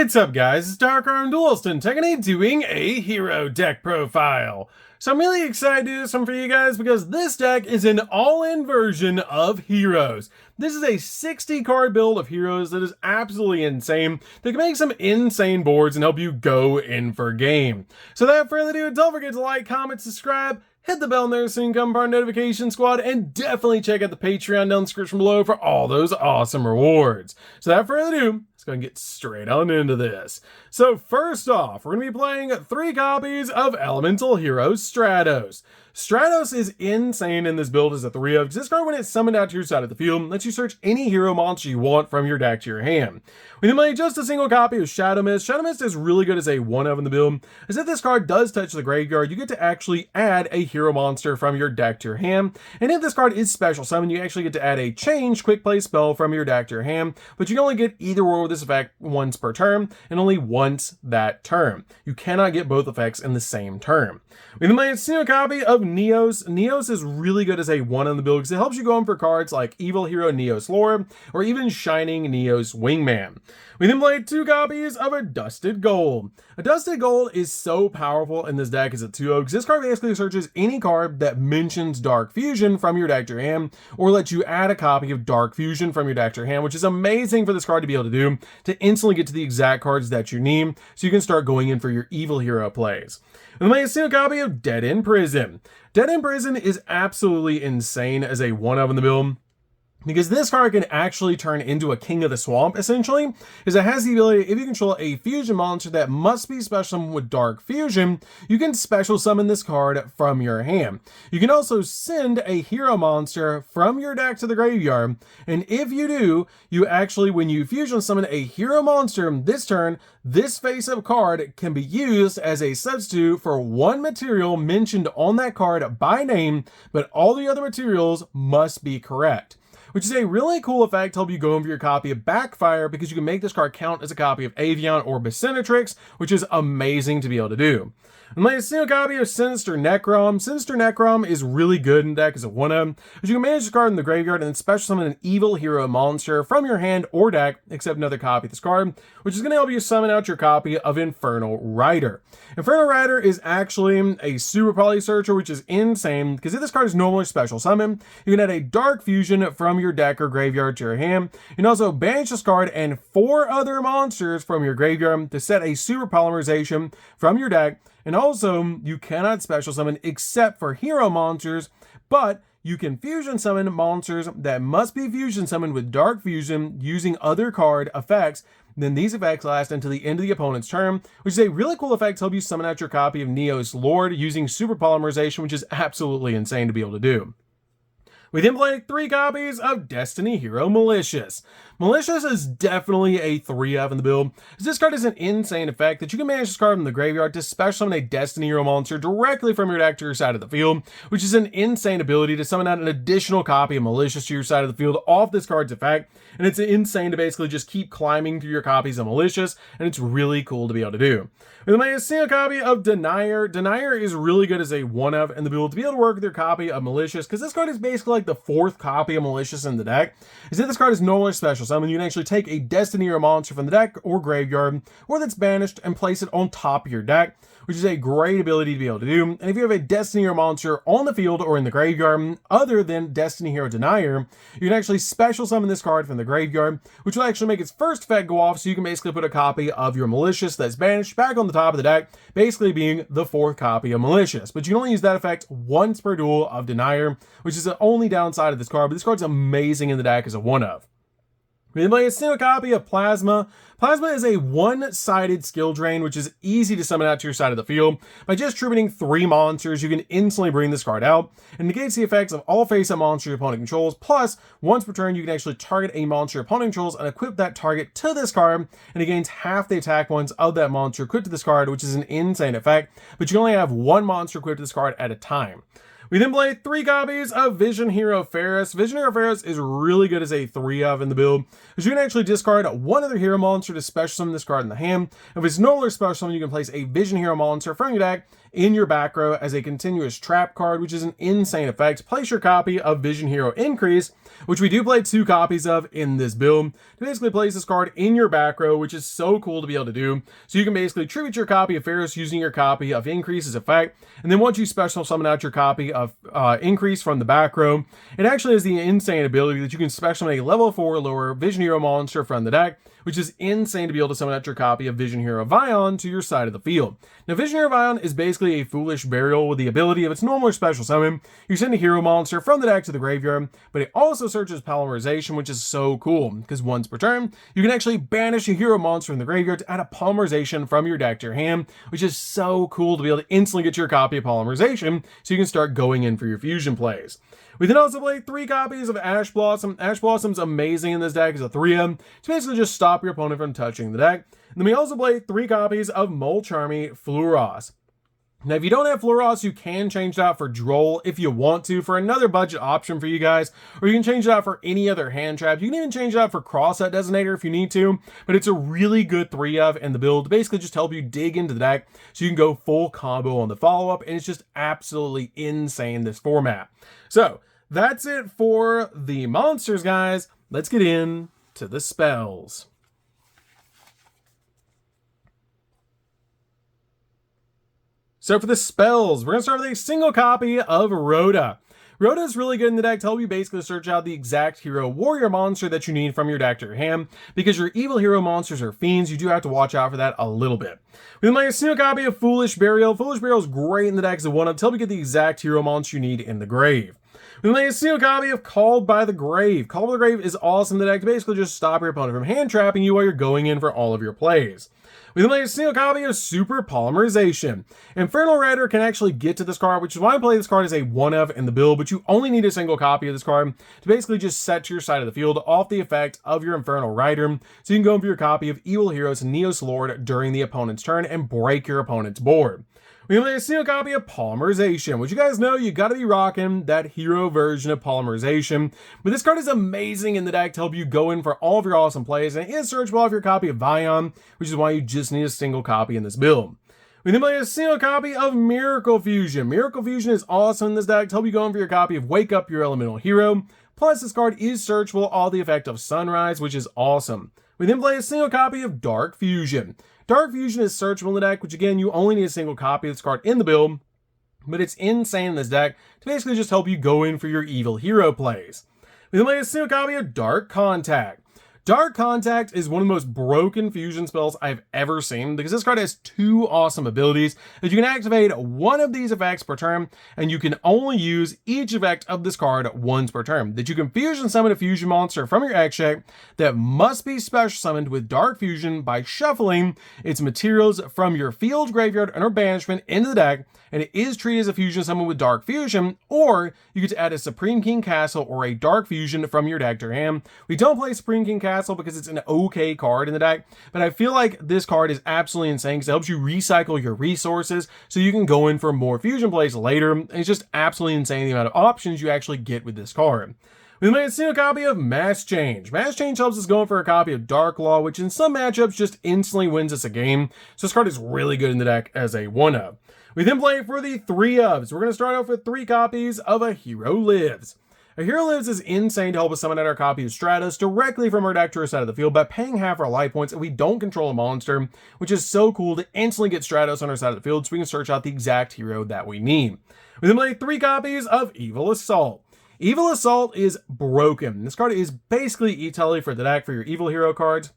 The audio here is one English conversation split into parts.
What's up guys, it's DarkArmedDuelist and today doing a hero deck profile. So I'm really excited to do this one for you guys because this deck is an all-in version of heroes. This is a 60 card build of heroes that is absolutely insane. They can make some insane boards and help you go in for game. So without further ado, don't forget to like, comment, subscribe, hit the bell there so you can become part of the notification squad, and definitely check out the Patreon down in the description below for all those awesome rewards. So without further ado, let's go and get straight on into this. So first off, we're going to be playing 3 copies of Elemental Hero Stratos. Stratos is insane in this build as a 3-of, because this card, when it's summoned out to your side of the field, lets you search any hero monster you want from your deck to your hand. We then play just a single copy of Shadow Mist. Shadow Mist is really good as a 1-of in the build, as if this card does touch the graveyard, you get to actually add a hero monster from your deck to your hand, and if this card is special summoned, you actually get to add a change quick play spell from your deck to your hand, but you can only get either or with this effect once per turn, and only once that turn. You cannot get both effects in the same turn. We then play a single copy of Neos. Neos is really good as a 1 on the build because it helps you go in for cards like Evil Hero Neos Lord or even Shining Neos Wingman. We then play 2 copies of a Dusted Gold. A Dusted Gold is so powerful in this deck as a 2-of because this card basically searches any card that mentions Dark Fusion from your deck to your hand, or lets you add a copy of Dark Fusion from your deck to your hand, which is amazing for this card to be able to do, to instantly get to the exact cards that you need so you can start going in for your Evil Hero plays. And then play a single copy of Dead in Prison. Dead in Prison is absolutely insane as a 1-of in the build, because this card can actually turn into a King of the Swamp, essentially, because it has the ability, if you control a fusion monster that must be special summoned with Dark Fusion, you can special summon this card from your hand. You can also send a hero monster from your deck to the graveyard, and if you do, you actually, when you fusion summon a hero monster this turn, this face-up card can be used as a substitute for one material mentioned on that card by name, but all the other materials must be correct, which is a really cool effect to help you go over your copy of Backfire, because you can make this card count as a copy of Avion or Bassinatrix, which is amazing to be able to do. And my single copy of Sinister Necrom. Sinister Necrom is really good in deck as a 1-of, as you can manage this card in the graveyard and then special summon an evil hero monster from your hand or deck, except another copy of this card, which is going to help you summon out your copy of Infernal Rider. Infernal Rider is actually a super poly searcher, which is insane, because if this card is normally special summon, you can add a Dark Fusion from your deck or graveyard to your hand. You can also banish this card and 4 other monsters from your graveyard to set a super polymerization from your deck. And also, you cannot special summon except for hero monsters, but you can fusion summon monsters that must be fusion summoned with Dark Fusion using other card effects. Then these effects last until the end of the opponent's turn, which is a really cool effect to help you summon out your copy of Neos Lord using super polymerization, which is absolutely insane to be able to do. We then play 3 copies of Destiny Hero Malicious. Malicious is definitely a 3-of in the build, as this card is an insane effect that you can manage this card from the graveyard to special summon a Destiny Hero monster directly from your deck to your side of the field, which is an insane ability to summon out an additional copy of Malicious to your side of the field off this card's effect, and it's insane to basically just keep climbing through your copies of Malicious, and it's really cool to be able to do. We then play a single copy of Denier. Denier is really good as a 1-of in the build to be able to work with your copy of Malicious, because this card is basically like the 4th copy of Malicious in the deck. Is that this card is normally special summon, you can actually take a Destiny Hero monster from the deck or graveyard, or that's banished, and place it on top of your deck, which is a great ability to be able to do. And if you have a Destiny Hero monster on the field or in the graveyard other than Destiny Hero Denier, you can actually special summon this card from the graveyard, which will actually make its first effect go off, so you can basically put a copy of your Malicious that's banished back on the top of the deck, basically being the 4th copy of Malicious. But you can only use that effect once per duel of Denier, which is the only downside of this card, but this card's amazing in the deck as a 1-of. We then play a single copy of Plasma. Plasma is a 1-sided skill drain, which is easy to summon out to your side of the field. By just tributing 3 monsters, you can instantly bring this card out, and negates the effects of all face-up monsters your opponent controls, plus, once per turn, you can actually target a monster your opponent controls and equip that target to this card, and it gains half the attack points of that monster equipped to this card, which is an insane effect, but you only have 1 monster equipped to this card at a time. We then play 3 copies of Vision Hero Ferris. Vision Hero Ferris is really good as a 3-of in the build, because you can actually discard one other hero monster to special summon this card in the hand. If it's normal or special summon, you can place a Vision Hero monster from your deck in your back row as a continuous trap card, which is an insane effect. Place your copy of Vision Hero Increase, which we do play 2 copies of in this build, to basically place this card in your back row, which is so cool to be able to do. So you can basically tribute your copy of Ferris using your copy of Increase as effect, and then once you special summon out your copy of Increase from the back row, it actually has the insane ability that you can special summon a level 4 lower Vision Hero monster from the deck, which is insane to be able to summon out your copy of Vision Hero Vion to your side of the field. Now, Vision Hero Vion is basically a foolish burial with the ability of its normal or special summon. You send a hero monster from the deck to the graveyard, but it also searches Polymerization, which is so cool, because once per turn, you can actually banish a hero monster from the graveyard to add a Polymerization from your deck to your hand, which is so cool to be able to instantly get your copy of Polymerization, so you can start going in for your fusion plays. We then also play 3 copies of Ash Blossom. Ash Blossom's amazing in this deck as a 3-of, to basically just stop your opponent from touching the deck. And then we also play 3 copies of Molcharmy Fluoros. Now, if you don't have Fluoros, you can change it out for Droll if you want to, for another budget option for you guys, or you can change it out for any other hand trap. You can even change it out for Cross-Out Designator if you need to, but it's a really good 3-of in the build to basically just help you dig into the deck so you can go full combo on the follow-up, and it's just absolutely insane, this format. So, that's it for the monsters, guys. Let's get into the spells. So for the spells, we're going to start with a single copy of Rhoda. Rhoda is really good in the deck to help you basically search out the exact hero warrior monster that you need from your deck to your hand, because your evil hero monsters are fiends. You do have to watch out for that a little bit. We then play a single copy of Foolish Burial. Foolish Burial is great in the deck as a 1-of to help you get the exact hero monster you need in the grave. We then play a single copy of Called by the Grave. Called by the Grave is awesome in the deck to basically just stop your opponent from hand trapping you while you're going in for all of your plays. We then play a single copy of Super Polymerization. Infernal Rider can actually get to this card, which is why I play this card as a 1-of in the build, but you only need a single copy of this card to basically just set to your side of the field off the effect of your Infernal Rider, so you can go for your copy of Evil Heroes Neos Lord during the opponent's turn and break your opponent's board. We play a single copy of Polymerization, which you guys know you gotta be rocking that hero version of Polymerization. But this card is amazing in the deck to help you go in for all of your awesome plays, and it is searchable off your copy of Vion, which is why you just need a single copy in this build. We then play a single copy of Miracle Fusion. Miracle Fusion is awesome in this deck to help you go in for your copy of Wake Up Your Elemental Hero. Plus, this card is searchable all the effect of Sunrise, which is awesome. We then play a single copy of Dark Fusion. Dark Fusion is searchable in the deck, which again, you only need a single copy of this card in the build, but it's insane in this deck to basically just help you go in for your evil hero plays. We then play a single copy of Dark Contact. Dark Contact is one of the most broken fusion spells I've ever seen, because this card has 2 awesome abilities that you can activate 1 of these effects per turn, and you can only use each effect of this card once per turn. That you can fusion summon a fusion monster from your X deck that must be special summoned with Dark Fusion by shuffling its materials from your field, graveyard, or banishment into the deck, and it is treated as a fusion summon with Dark Fusion, or you get to add a Supreme King Castle or a Dark Fusion from your deck to your hand. We don't play Supreme King Castle because it's an okay card in the deck, but I feel like this card is absolutely insane because it helps you recycle your resources so you can go in for more fusion plays later. And it's just absolutely insane the amount of options you actually get with this card. We made a single copy of Mass Change. Mass Change helps us go in for a copy of Dark Law, which in some matchups just instantly wins us a game. So this card is really good in the deck as a 1-of. We then play for the 3-ofs. We're going to start off with 3 copies of A Hero Lives. A Hero Lives is insane to help us summon out our copy of Stratos directly from our deck to our side of the field by paying half our life points if we don't control a monster, which is so cool to instantly get Stratos on our side of the field so we can search out the exact hero that we need. We then play 3 copies of Evil Assault. Evil Assault is broken. This card is basically E-Telly for the deck for your evil hero cards,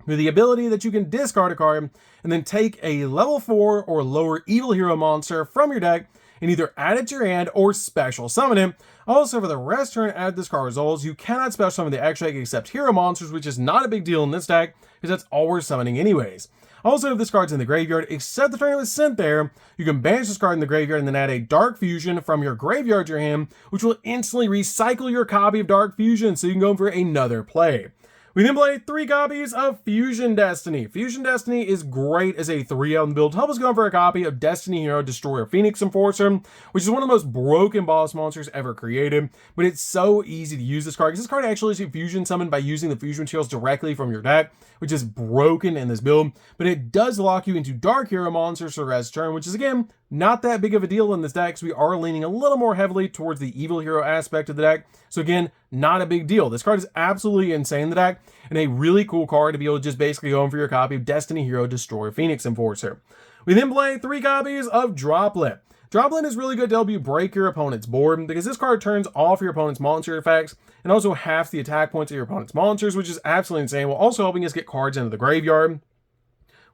with the ability that you can discard a card and then take a level 4 or lower evil hero monster from your deck and either add it to your hand or special summon it. Also, for the rest turn add this card results, you cannot special summon the X deck except hero monsters, which is not a big deal in this deck because that's all we're summoning anyways. Also, if this card's in the graveyard, except the turn it was sent there, you can banish this card in the graveyard and then add a Dark Fusion from your graveyard to your hand, which will instantly recycle your copy of Dark Fusion so you can go for another play. We then play 3 copies of Fusion Destiny. Fusion Destiny is great as a 3-out build to help us go for a copy of Destiny Hero Destroyer Phoenix Enforcer, which is one of the most broken boss monsters ever created, but it's so easy to use this card, because this card actually is fusion summoned by using the fusion materials directly from your deck, which is broken in this build, but it does lock you into Dark Hero monsters for the rest of turn, which is, again, not that big of a deal in this deck, because we are leaning a little more heavily towards the Evil Hero aspect of the deck. So again, not a big deal. This card is absolutely insane in the deck, and a really cool card to be able to just basically go in for your copy of Destiny Hero Destroyer Phoenix Enforcer. We then play 3 copies of Droplet. Droplet is really good to help you break your opponent's board, because this card turns off your opponent's monster effects and also halves the attack points of your opponent's monsters, which is absolutely insane, while also helping us get cards into the graveyard.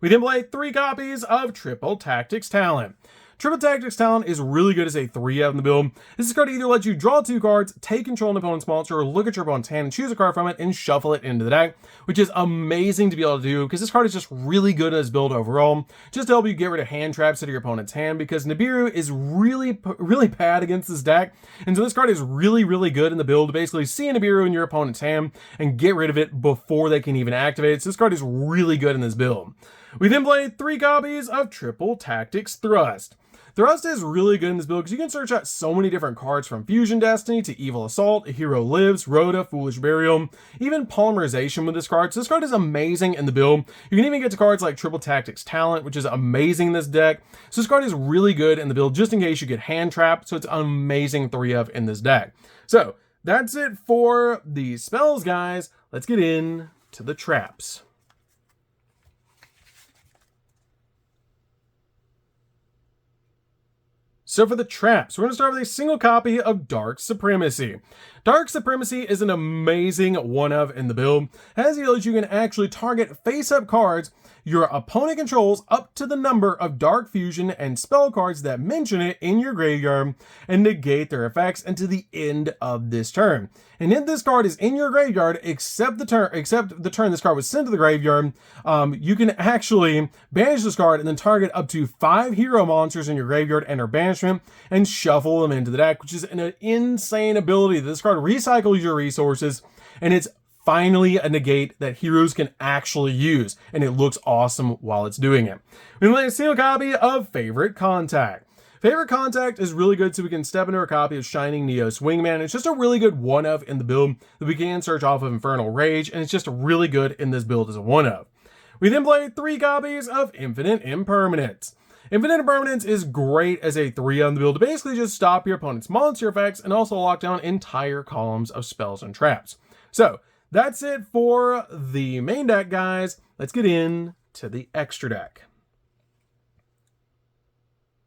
We then play 3 copies of Triple Tactics Talent. Triple Tactics Talent is really good as a 3-out in the build. This card either lets you draw 2 cards, take control of an opponent's monster, or look at your opponent's hand and choose a card from it and shuffle it into the deck, which is amazing to be able to do, because this card is just really good in this build overall, just to help you get rid of hand traps out of your opponent's hand, because Nibiru is really bad against this deck, and so this card is really good in the build to basically see a Nibiru in your opponent's hand and get rid of it before they can even activate it. So this card is really good in this build. We then play 3 copies of Triple Tactics Thrust. Thrust is really good in this build because you can search out so many different cards, from Fusion Destiny to Evil Assault, A Hero Lives, Rhoda, Foolish Burial, even Polymerization with this card. So this card is amazing in the build. You can even get to cards like Triple Tactics Talent, which is amazing in this deck. So this card is really good in the build just in case you get hand trapped. So it's an amazing 3-of in this deck. So that's it for the spells, guys. Let's get into the traps. So for the traps, we're going to start with a single copy of Dark Supremacy. Dark Supremacy is an amazing 1-of in the build. As he knows, you can actually target face-up cards your opponent controls up to the number of Dark Fusion and spell cards that mention it in your graveyard and negate their effects until the end of this turn. And if this card is in your graveyard, except the turn this card was sent to the graveyard, you can actually banish this card and then target up to 5 hero monsters in your graveyard enter banishment and shuffle them into the deck, which is an insane ability. This card recycles your resources, and it's finally a negate that heroes can actually use, and it looks awesome while it's doing it. We play a single copy of Favorite Contact. Favorite Contact is really good so we can step into a copy of Shining Neos Wingman. It's just a really good 1-of in the build that we can search off of Infernal Rage, and it's just really good in this build as a 1-of. We then play 3 copies of Infinite Impermanence. Infinite Impermanence is great as a 3-of in the build to basically just stop your opponent's monster effects and also lock down entire columns of spells and traps. So that's it for the main deck, guys. Let's get into the extra deck.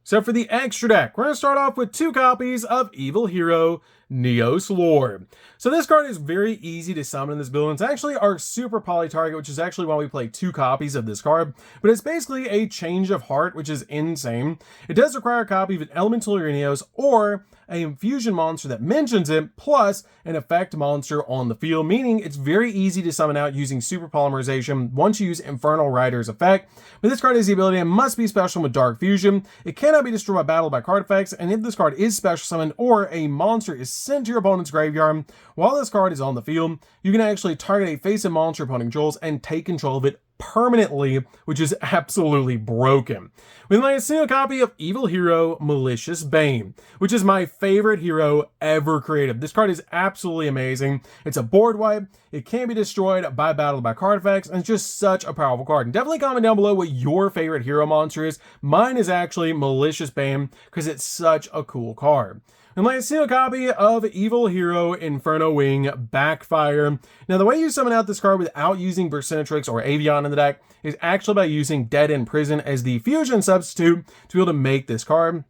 So for the extra deck, we're going to start off with 2 copies of Evil Hero Neos Lord. So this card is very easy to summon in this build. It's actually our super poly target, which is actually why we play 2 copies of this card. But it's basically a Change of Heart, which is insane. It does require a copy of an Elemental Neos or a infusion monster that mentions it, plus an effect monster on the field, meaning it's very easy to summon out using Super Polymerization once you use Infernal Rider's effect. But this card has the ability and must be special with Dark Fusion. It cannot be destroyed by battle by card effects, and if this card is special summoned or a monster is sent to your opponent's graveyard while this card is on the field, you can actually target a face-up monster opponent controls and take control of it permanently, which is absolutely broken. We play a single copy of Evil Hero Malicious Bane, which is my favorite hero ever created. This card is absolutely amazing. It's a board wipe. It can't be destroyed by battle by card effects, and it's just such a powerful card. And definitely comment down below what your favorite hero monster is. Mine is actually Malicious Bane because it's such a cool card. And my single copy of Evil Hero Inferno Wing Backfire. Now, the way you summon out this card without using Bersenatrix or Avion in the deck is actually by using Dead End Prison as the fusion substitute to be able to make this card,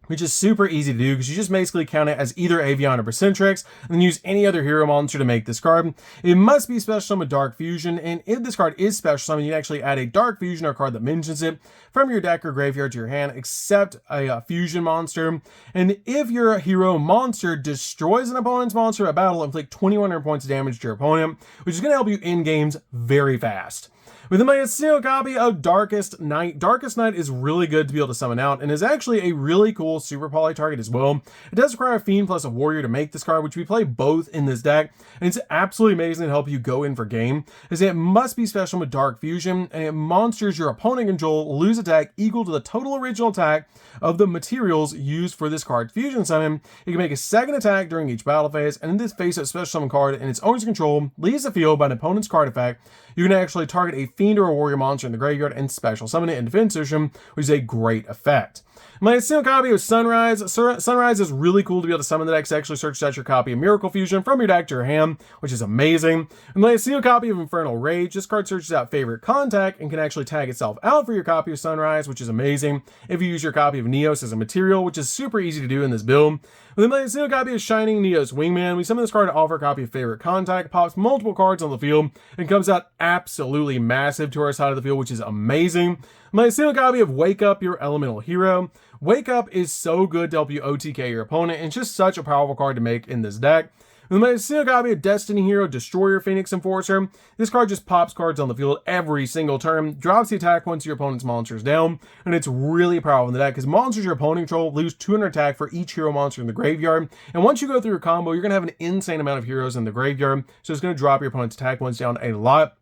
which is super easy to do because you just basically count it as either Avion or Bersenatrix and then use any other hero monster to make this card. It must be special summoned with Dark Fusion, and if this card is special summoned, you can actually add a Dark Fusion or card that mentions it from your deck or graveyard to your hand, except a fusion monster. And if your hero monster destroys an opponent's monster at battle, inflict 2100 points of damage to your opponent, which is going to help you in games very fast. With my single copy of Darkest Night. Darkest Night is really good to be able to summon out and is actually a really cool super poly target as well. It does require a Fiend plus a Warrior to make this card, which we play both in this deck, and it's absolutely amazing to help you go in for game, as it must be special with Dark Fusion, and it monsters your opponent control lose attack equal to the total original attack of the materials used for this card fusion summon. It can make a second attack during each battle phase, and in this face, a special summon card in its owner's control leaves the field by an opponent's card effect. You can actually target a Fiend or a Warrior monster in the graveyard and special summon it in defense position, which is a great effect. My single copy of Sunrise. Sunrise is really cool to be able to summon the deck. It actually searches out your copy of Miracle Fusion from your deck to your hand, which is amazing. And my single copy of Infernal Rage. This card searches out favorite contact and can actually tag itself out for your copy of Sunrise, which is amazing if you use your copy of Neos as a material, which is super easy to do in this build. With my single copy of Shining Neos Wingman, we summon this card to offer a copy of favorite contact, pops multiple cards on the field, and comes out absolutely massive to our side of the field, which is amazing. My single copy of Wake Up Your Elemental Hero. Wake Up is so good to help you OTK your opponent, and it's just such a powerful card to make in this deck. With my single copy of Destiny Hero Destroyer Phoenix Enforcer, this card just pops cards on the field every single turn, drops the attack once your opponent's monster is down, and it's really powerful in the deck because monsters your opponent control lose 200 attack for each hero monster in the graveyard, and once you go through your combo, you're going to have an insane amount of heroes in the graveyard, so it's going to drop your opponent's attack once down a lot.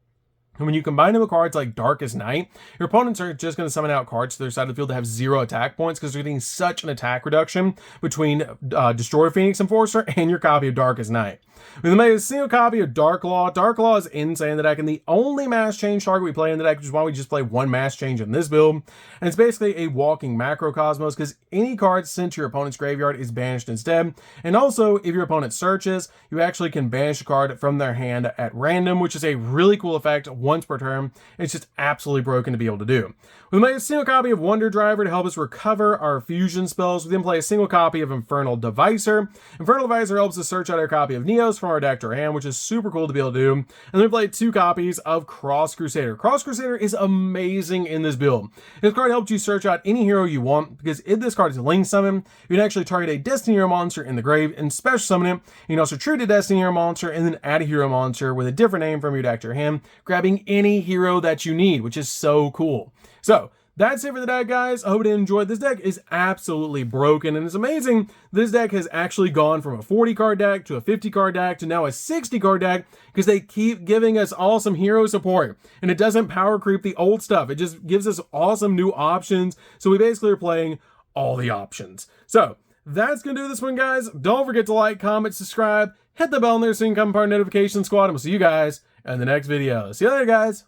And when you combine them with cards like Darkest Night, your opponents are just going to summon out cards to their side of the field that have 0 attack points because they're getting such an attack reduction between Destroyer Phoenix Enforcer and your copy of Darkest Night. We made a single copy of Dark Law. Dark Law is insane in the deck and the only mass change target we play in the deck, which is why we just play one mass change in this build. And it's basically a walking macrocosmos because any card sent to your opponent's graveyard is banished instead. And also, if your opponent searches, you actually can banish a card from their hand at random, which is a really cool effect once per turn. It's just absolutely broken to be able to do. We made a single copy of Wonder Driver to help us recover our fusion spells. We then play a single copy of Infernal Devicer. Infernal Devicer helps us search out our copy of Neos from our deck to our hand, which is super cool to be able to do. And then we played 2 copies of Cross Crusader. Cross Crusader is amazing in this build. This card helps you search out any hero you want, because if this card is a Link Summon, you can actually target a Destiny Hero monster in the grave and special summon it. You can also treat a Destiny Hero monster and then add a hero monster with a different name from your deck to your hand, grabbing any hero that you need, which is so cool. So that's it for the deck, guys. I hope you enjoyed. This deck is absolutely broken, and it's amazing. This deck has actually gone from a 40 card deck to a 50 card deck to now a 60 card deck because they keep giving us awesome hero support, and it doesn't power creep the old stuff. It just gives us awesome new options. So we basically are playing all the options. So that's going to do this one, guys. Don't forget to like, comment, subscribe, hit the bell in there so you can become part of the notification squad, and we'll see you guys in the next video. See you later, guys.